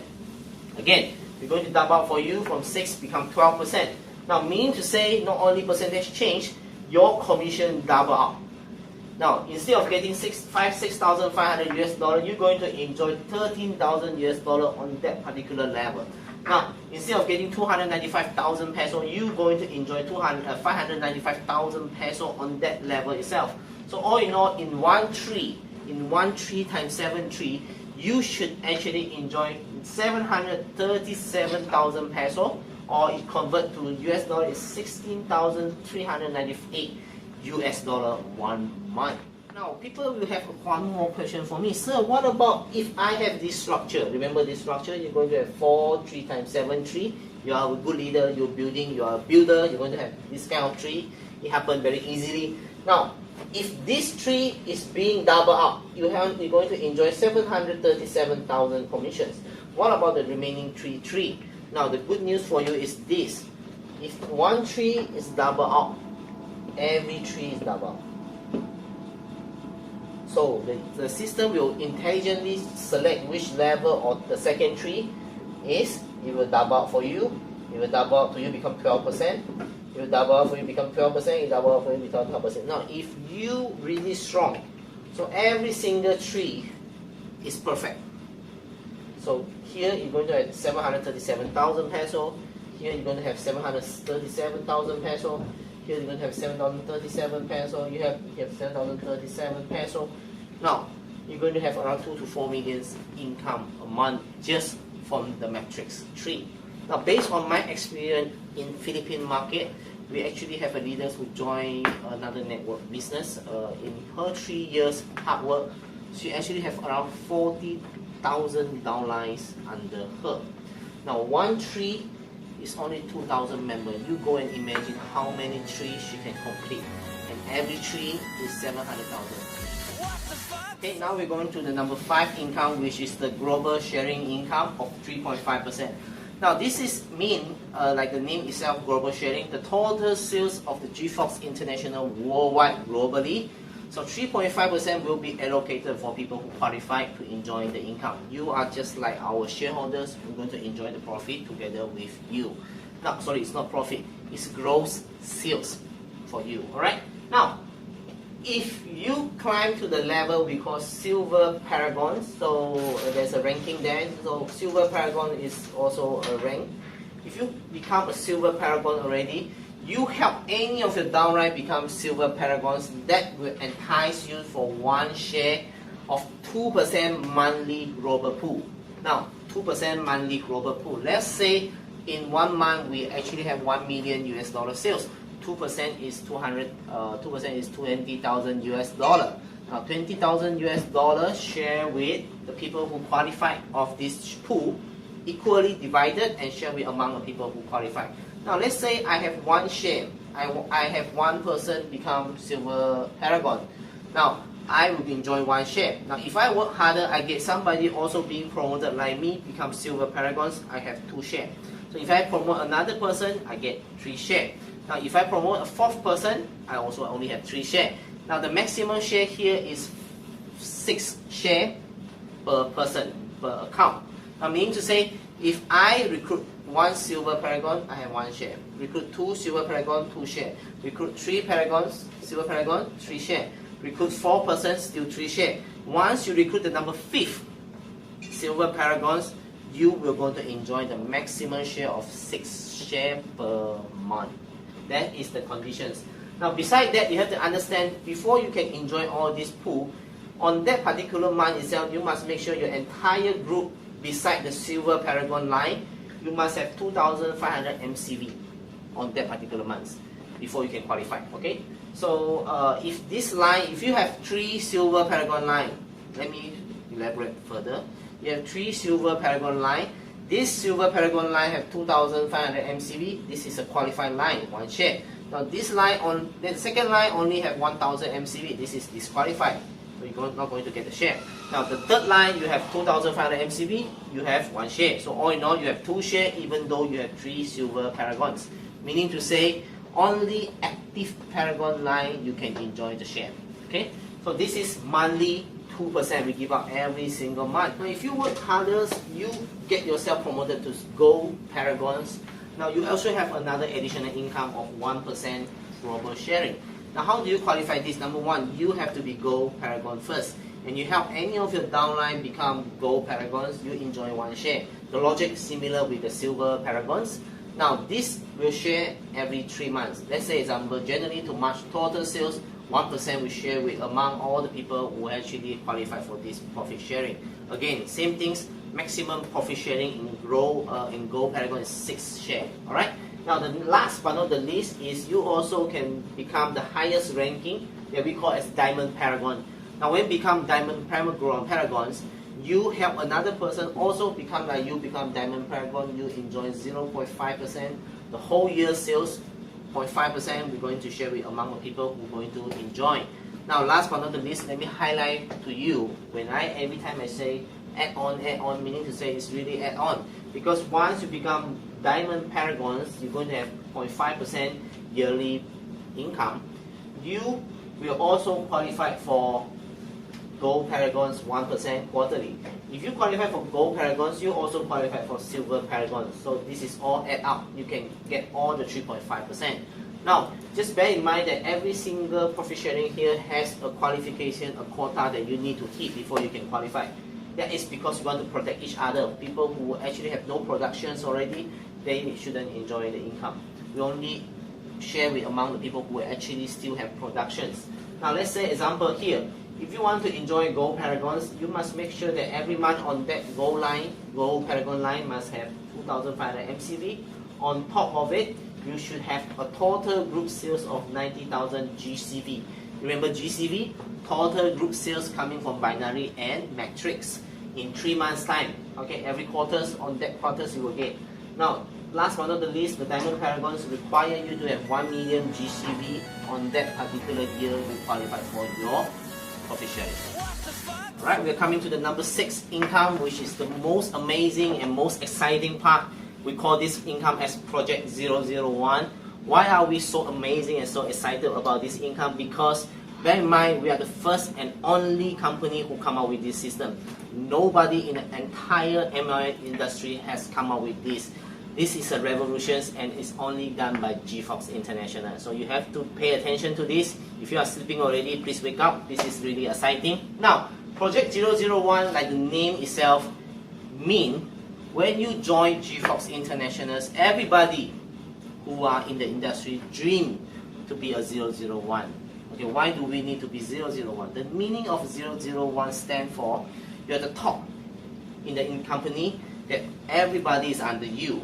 Again, we're going to double up for you from 6 become 12%. Now, meaning to say, not only percentage change, your commission double up. Now, instead of getting 6,500 US dollar, you're going to enjoy 13,000 US dollar on that particular level. Now, instead of getting 295,000 peso, you're going to enjoy 595,000 peso on that level itself. So all in all, in one 3 times 7 tree, you should actually enjoy 737,000 peso, or it convert to US dollar is 16,398 US dollar 1 month. Now, people will have one more question for me. Sir, what about if I have this structure? Remember this structure? You're going to have 4 3 times 7 tree. You are a good leader, you're building, you are a builder, you're going to have this kind of tree. It happens very easily. Now, if this tree is being double up, you're going to enjoy 737,000 commissions. What about the remaining 3 tree? Now, the good news for you is this. If one tree is double up, every tree is double up. So the system will intelligently select which level of the second tree is. It will double up for you. It will double up to you become 12%. It will double up for you become 12%. It will double up for you become 12%. Now, if you really strong, so every single tree is perfect. So here you're going to have 737,000 peso. Here you're going to have 737,000 peso. Here you're going to have 7,037 peso. You have 7,037 peso. Now, you're going to have around 2 to 4 million income a month just from the matrix tree. Now, based on my experience in Philippine market, we actually have a leader who joined another network business. In her 3 years hard work, she actually have around 40,000 downlines under her. Now, one tree is only 2,000 members. You go and imagine how many trees she can complete. And every tree is 700,000. Okay, now we're going to the number 5 income, which is the global sharing income of 3.5%. Now, this is like the name itself, global sharing, the total sales of the GFox International worldwide globally. So 3.5% will be allocated for people who qualify to enjoy the income. You are just like our shareholders. We're going to enjoy the profit together with you. Now, sorry, it's not profit. It's gross sales for you. All right. Now, if you climb to the level we call Silver Paragon, so there's a ranking there. So Silver Paragon is also a rank. If you become a Silver Paragon already, you help any of your downline become Silver Paragons. That will entice you for one share of 2% monthly global pool. Now, 2% monthly global pool. Let's say in 1 month we actually have 1 million US dollar sales. 2% is 2% is 20,000 US dollar. Now, 20,000 US dollar share with the people who qualify of this pool, equally divided and share with among the people who qualify. Now, let's say I have one share. I have one person become Silver Paragon. Now, I will enjoy one share. Now, if I work harder, I get somebody also being promoted like me, become Silver Paragons, I have 2 shares. So if I promote another person, I get 3 shares. Now, if I promote a 4th person, I also only have 3 shares. Now the maximum share here is 6 shares per person, per account. Now meaning to say, if I recruit 1 silver paragon, I have 1 share. Recruit 2 silver paragon, 2 share. Recruit 3 paragons, silver paragon, 3 share. Recruit 4 persons, still 3 share. Once you recruit the number 5th silver paragons, you will going to enjoy the maximum share of 6 share per month. That is the conditions. Now beside that, you have to understand, before you can enjoy all this pool, on that particular month itself, you must make sure your entire group beside the silver paragon line, you must have 2,500 MCV on that particular month before you can qualify. Okay, so if this line, if you have 3 silver paragon line, let me elaborate further. You have 3 silver paragon line. This silver paragon line have 2,500 MCV. This is a qualified line, 1 share. Now this line on the second line only have 1,000 MCV. This is disqualified. So you're not going to get the share. Now the third line, you have 2,500 MCV, you have 1 share. So all in all, you have 2 shares even though you have 3 silver paragons. Meaning to say, only active paragon line you can enjoy the share. Okay, so this is monthly 2% we give out every single month. Now if you work harder, you get yourself promoted to gold paragons. Now you also have another additional income of 1% global sharing. Now how do you qualify this? Number 1, you have to be gold paragon first. And you help any of your downline become gold paragons, you enjoy 1 share. The logic is similar with the silver paragons. Now this will share every 3 months. Let's say example, January to March total sales, 1% we share with among all the people who actually qualify for this profit sharing. Again, same things, maximum profit sharing in gold paragon is 6 share. Alright? Now the last but not the least is you also can become the highest ranking that we call as diamond paragon. Now when you become diamond paragons, you help another person also become like you, become diamond paragon, you enjoy 0.5%. The whole year sales, 0.5% we're going to share with among the people who are going to enjoy. Now last but not the least, let me highlight to you, when every time I say add on, meaning to say it's really add on. Because once you become diamond paragons, you're going to have 0.5% yearly income. You will also qualify for gold paragons 1% quarterly. If you qualify for gold paragons, you also qualify for silver paragons. So this is all add up. You can get all the 3.5%. Now, just bear in mind that every single profit sharing here has a qualification, a quota that you need to hit before you can qualify. That is because we want to protect each other. People who actually have no productions already, they shouldn't enjoy the income. We only share with among the people who actually still have productions. Now let's say example here, if you want to enjoy gold paragons, you must make sure that every month on that gold paragon line must have 2,500 MCV. On top of it, you should have a total group sales of 90,000 GCV. Remember GCV? Total group sales coming from binary and matrix in 3 months time. Okay, every quarters, on that quarters you will get. Now, last but not the least, the diamond paragons require you to have 1 million GCV on that particular year to qualify for your profit sharing. Alright, we're coming to the number 6 income, which is the most amazing and most exciting part. We call this income as Project 001. Why are we so amazing and so excited about this income? Because bear in mind, we are the first and only company who come up with this system. Nobody in the entire MLM industry has come up with this. This is a revolution and it's only done by GFox International. So you have to pay attention to this. If you are sleeping already, please wake up. This is really exciting. Now, Project 001, like the name itself, mean when you join GFox International, everybody who are in the industry dream to be a 001. Okay, why do we need to be 001? The meaning of 001 stands for you're the top in the company, that everybody is under you.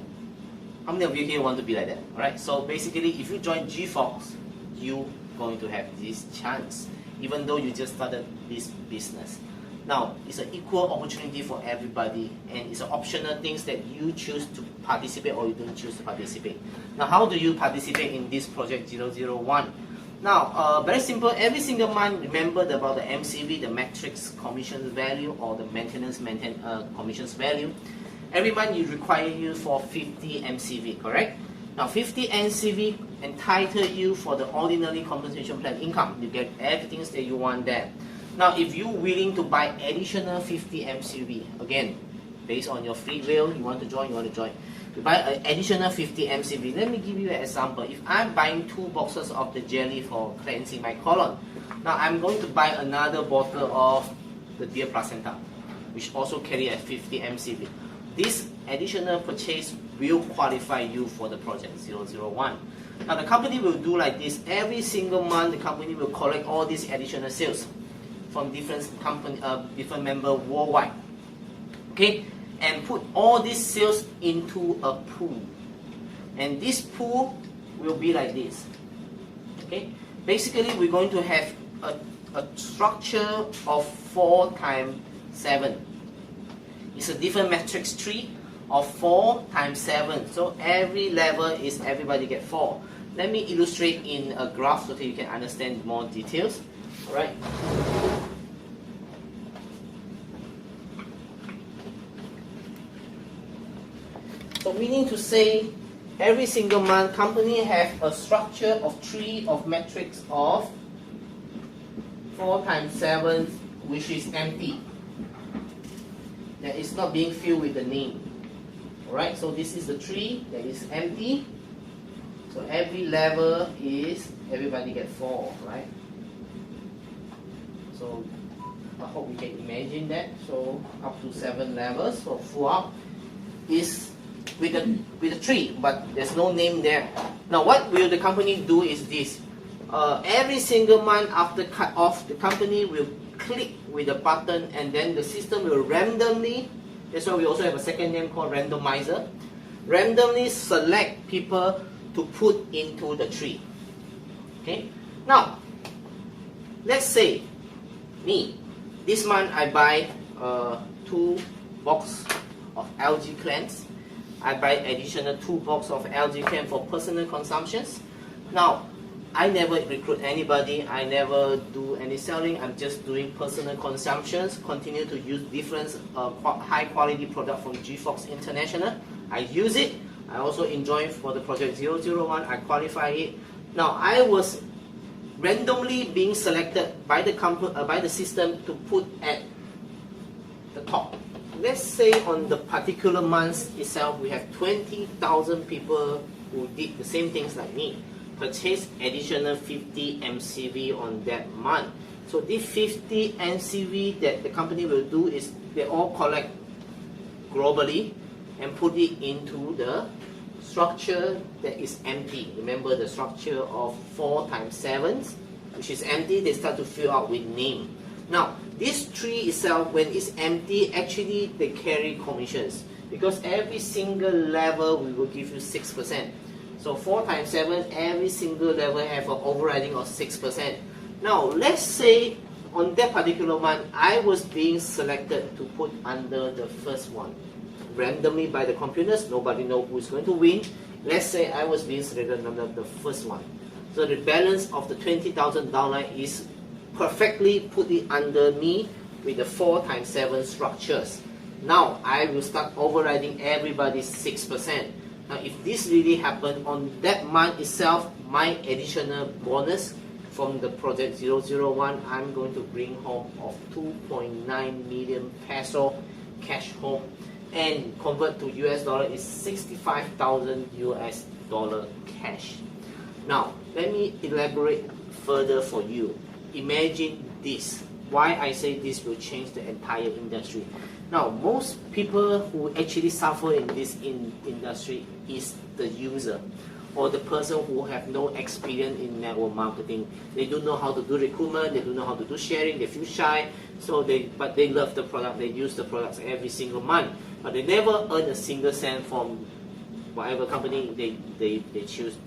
How many of you here want to be like that? Alright, so basically if you join GFox, you're going to have this chance, even though you just started this business. Now, it's an equal opportunity for everybody, and it's an optional things that you choose to participate or you don't choose to participate. Now, how do you participate in this Project 001? Now, very simple, every single month, remember about the MCV, the matrix commission value, or the maintenance commissions value. Every month, you require you for 50 MCV, correct? Now 50 NCV entitle you for the ordinary compensation plan income. You get everything that you want there. Now if you're willing to buy additional 50 MCV, again, based on your free will, you want to join, you buy an additional 50 MCV. Let me give you an example. If I'm buying 2 boxes of the jelly for cleansing my colon, now I'm going to buy another bottle of the Deer Placenta, which also carry a 50 MCV. This additional purchase will qualify you for the project 001. Now the company will do like this. Every single month, the company will collect all these additional sales from different company, different members worldwide. Okay, and put all these sales into a pool, and this pool will be like this. Okay, basically we're going to have a structure of 4 times 7. It's a different matrix tree of 4 times 7. So every level is everybody get 4. Let me illustrate in a graph so that you can understand more details. All right. So meaning to say, every single month, company have a structure of tree of matrix of 4 times 7, which is empty. That is not being filled with the name. Alright, so this is the tree that is empty. So every level is everybody get 4, right? So I hope we can imagine that. So up to 7 levels. So full up is with a tree, but there's no name there. Now what will the company do is this. Every single month after cut off, the company will click with a button, and then the system will randomly, that's why we also have a second name called randomizer, randomly select people to put into the tree. Okay. Now let's say me, this month I buy 2 boxes of algae cleanse. I buy additional 2 boxes of algae cleanse for personal consumptions. Now I never recruit anybody, I never do any selling, I'm just doing personal consumptions, continue to use different high quality product from G-Fox International. I use it, I also enjoy for the project 001, I qualify it. Now I was randomly being selected by the company, by the system to put at the top. Let's say on the particular month itself, we have 20,000 people who did the same things like me. Purchase additional 50 MCV on that month. So this 50 MCV that the company will do is they all collect globally and put it into the structure that is empty. Remember the structure of 4 times 7, which is empty, they start to fill out with name. Now this tree itself, when it's empty, actually they carry commissions, because every single level we will give you 6%. So 4 times 7, every single level have an overriding of 6%. Now let's say on that particular month, I was being selected to put under the first one. Randomly by the computers, nobody knows who's going to win. Let's say I was being selected under the first one. So the balance of the $20,000 is perfectly put it under me with the 4 times 7 structures. Now I will start overriding everybody's 6%. Now if this really happened on that month itself, my additional bonus from the project 001, I'm going to bring home of 2.9 million peso cash home, and convert to US dollar is 65,000 US dollar cash. Now let me elaborate further for you. Imagine this. Why I say this will change the entire industry. Now, most people who actually suffer in this industry is the user, or the person who have no experience in network marketing. They don't know how to do recruitment, they don't know how to do sharing, they feel shy, but they love the product, they use the products every single month, but they never earn a single cent from whatever company they choose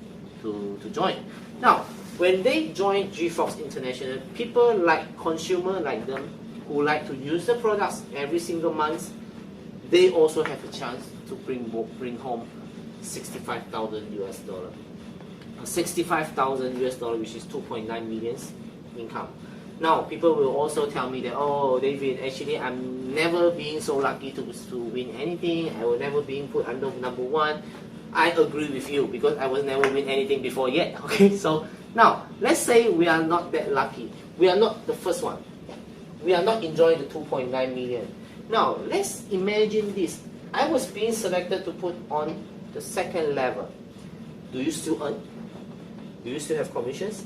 to join. Now, when they join G-Fox International, people like consumer like them who like to use the products every single month, they also have a chance to bring home 65,000 US dollar. 65,000 US dollar, which is 2.9 million income. Now, people will also tell me that, oh, David, actually, I'm never being so lucky to win anything. I will never being put under number 1. I agree with you because I was never win anything before yet. Okay, so now let's say we are not that lucky. We are not the first one. We are not enjoying the 2.9 million. Now let's imagine this. I was being selected to put on the second level. Do you still earn? Do you still have commissions?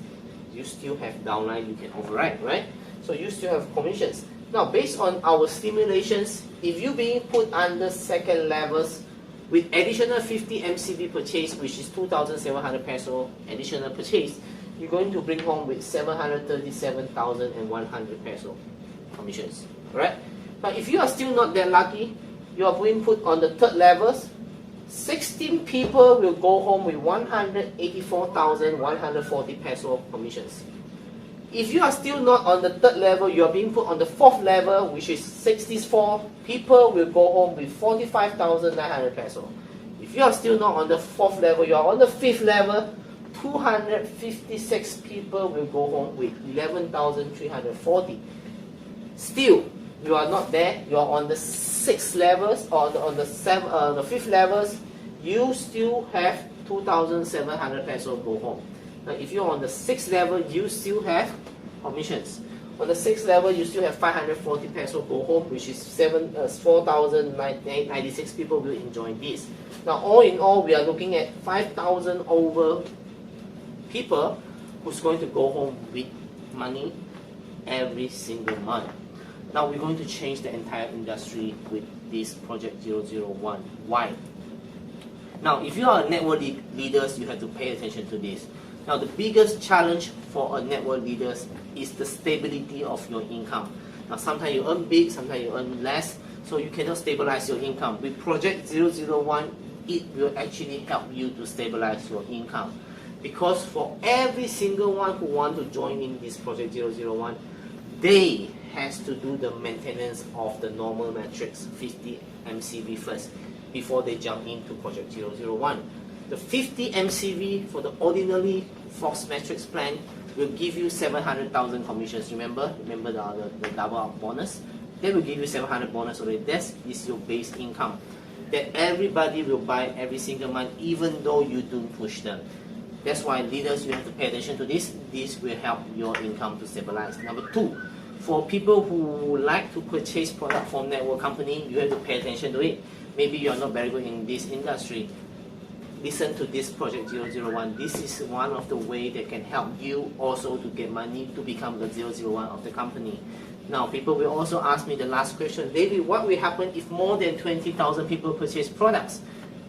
You still have downline you can override, right? So you still have commissions. Now based on our simulations, if you being put under second levels with additional 50 MCV purchase, which is 2,700 peso additional purchase, you're going to bring home with 737,100 peso commissions, right? But if you are still not that lucky, you are being put on the third levels, 16 people will go home with 184,140 peso commissions. If you are still not on the third level, you are being put on the fourth level, which is 64 people will go home with 45,900 peso. If you are still not on the fourth level, you are on the fifth level, 256 people will go home with 11,340. Still, you are not there. You are on the sixth levels or on the fifth levels. You still have 2,700 peso go home. Now, if you're on the sixth level, you still have commissions. On the sixth level, you still have 540 peso go home, which is 4,096 people will enjoy this. Now, all in all, we are looking at 5,000 over people who's going to go home with money every single month. Now we're going to change the entire industry with this Project 001. Why? Now, if you are a network leaders, you have to pay attention to this. Now, the biggest challenge for a network leaders is the stability of your income. Now, sometimes you earn big, sometimes you earn less, so you cannot stabilize your income. With Project 001, it will actually help you to stabilize your income. Because for every single one who want to join in this Project 001, they has to do the maintenance of the normal metrics, 50 MCV first, before they jump into Project 001. The 50 MCV for the ordinary Fox Matrix plan will give you 700,000 commissions. Remember the double up bonus? They will give you 700 bonus already. That is your base income that everybody will buy every single month, even though you don't push them. That's why leaders, you have to pay attention to this. This will help your income to stabilize. Number two, for people who like to purchase product from network company, you have to pay attention to it. Maybe you are not very good in this industry. Listen to this Project 001. This is one of the ways that can help you also to get money to become the 001 of the company. Now, people will also ask me the last question, David, what will happen if more than 20,000 people purchase products?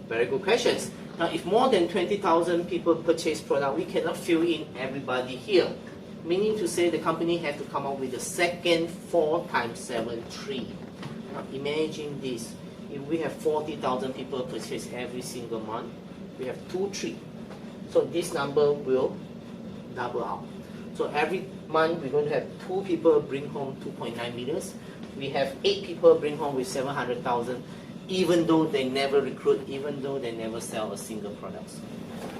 Very good questions. Now, if more than 20,000 people purchase product, we cannot fill in everybody here. Meaning to say the company has to come up with the second 4 times 7 tree. Now, imagine this. If we have 40,000 people purchase every single month, we have 2 trees. So this number will double out. So every month we're going to have 2 people bring home 2.9 million. We have 8 people bring home with 700,000, even though they never recruit, even though they never sell a single product.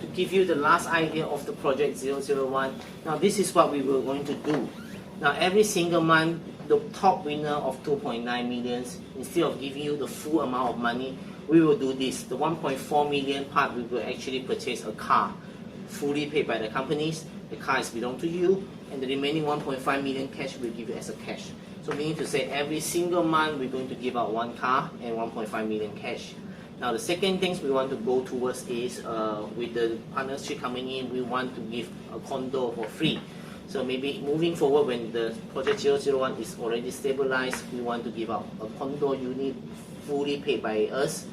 To give you the last idea of the Project 001, now this is what we were going to do. Now every single month, the top winner of 2.9 million, instead of giving you the full amount of money, we will do this. The 1.4 million part, we will actually purchase a car, fully paid by the companies. The car is belong to you, and the remaining 1.5 million cash we'll give you as a cash. So meaning to say every single month we're going to give out 1 car and 1.5 million cash. Now the second things we want to go towards is with the partnership coming in, we want to give a condo for free. So maybe moving forward when the Project 001 is already stabilized, we want to give out a condo unit fully paid by us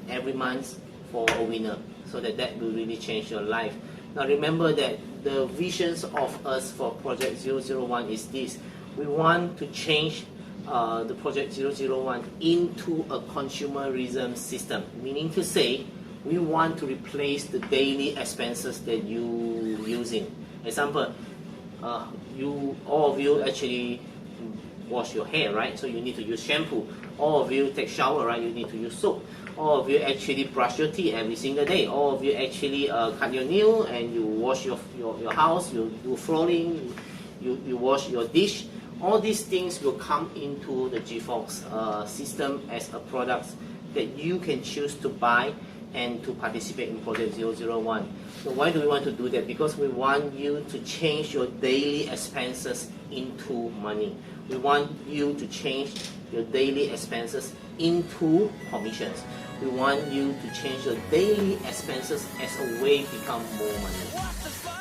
every month for a winner. So that will really change your life. Now remember that the visions of us for Project 001 is this. We want to change the Project 001 into a consumerism system. Meaning to say, we want to replace the daily expenses that you using. Example, all of you actually wash your hair, right? So you need to use shampoo. All of you take shower, right? You need to use soap. All of you actually brush your teeth every single day. All of you actually cut your nail and you wash your house, you do flooring, you wash your dish. All these things will come into the GFox system as a product that you can choose to buy and to participate in Project 001. So why do we want to do that? Because we want you to change your daily expenses into money. We want you to change your daily expenses into commissions. We want you to change your daily expenses as a way to become more money.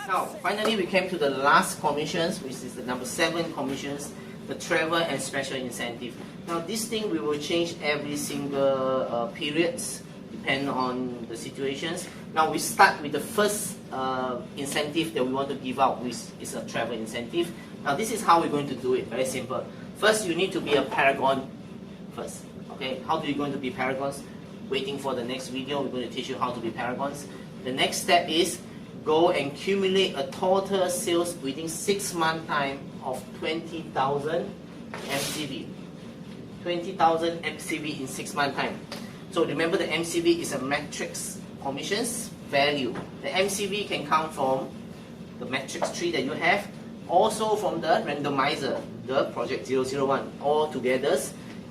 Now, finally, we came to the last commissions, which is the number 7 commissions, the travel and special incentive. Now, this thing we will change every single periods, depending on the situations. Now, we start with the first incentive that we want to give out, which is a travel incentive. Now, this is how we're going to do it. Very simple. First, you need to be a paragon first. Okay, how do you going to be paragons? Waiting for the next video, we're going to teach you how to be paragons. The next step is go and accumulate a total sales within 6 months time of 20,000 MCV. 20,000 MCV in 6 months time. So remember, the MCV is a matrix commissions value. The MCV can come from the matrix tree that you have, also from the randomizer, the Project 001. All together,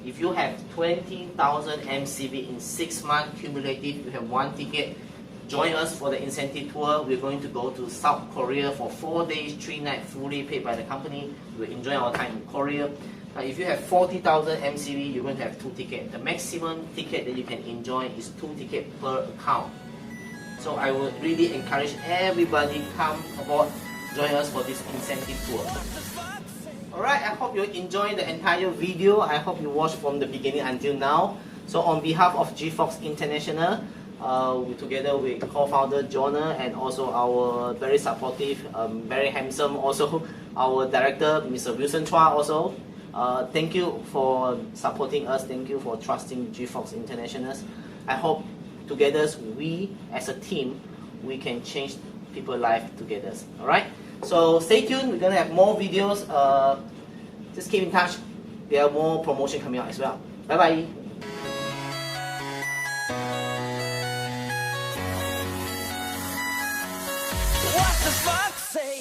if you have 20,000 MCV in 6 months cumulative, you have 1 ticket. Join us for the incentive tour. We're going to go to South Korea for 4 days, 3 nights, fully paid by the company. We'll enjoy our time in Korea. If you have 40,000 MCV, you're going to have 2 tickets. The maximum ticket that you can enjoy is 2 tickets per account. So I would really encourage everybody come aboard, join us for this incentive tour. Alright, I hope you enjoyed the entire video. I hope you watched from the beginning until now. So on behalf of GFox International, together with co-founder Jonah and also our very supportive, very handsome also, our director Mr. Wilson Chua also. Thank you for supporting us. Thank you for trusting GFox International. I hope together we as a team, we can change people's life together. Alright? So stay tuned, we're going to have more videos. Just keep in touch. There are more promotion coming out as well. Bye bye. What the fuck say?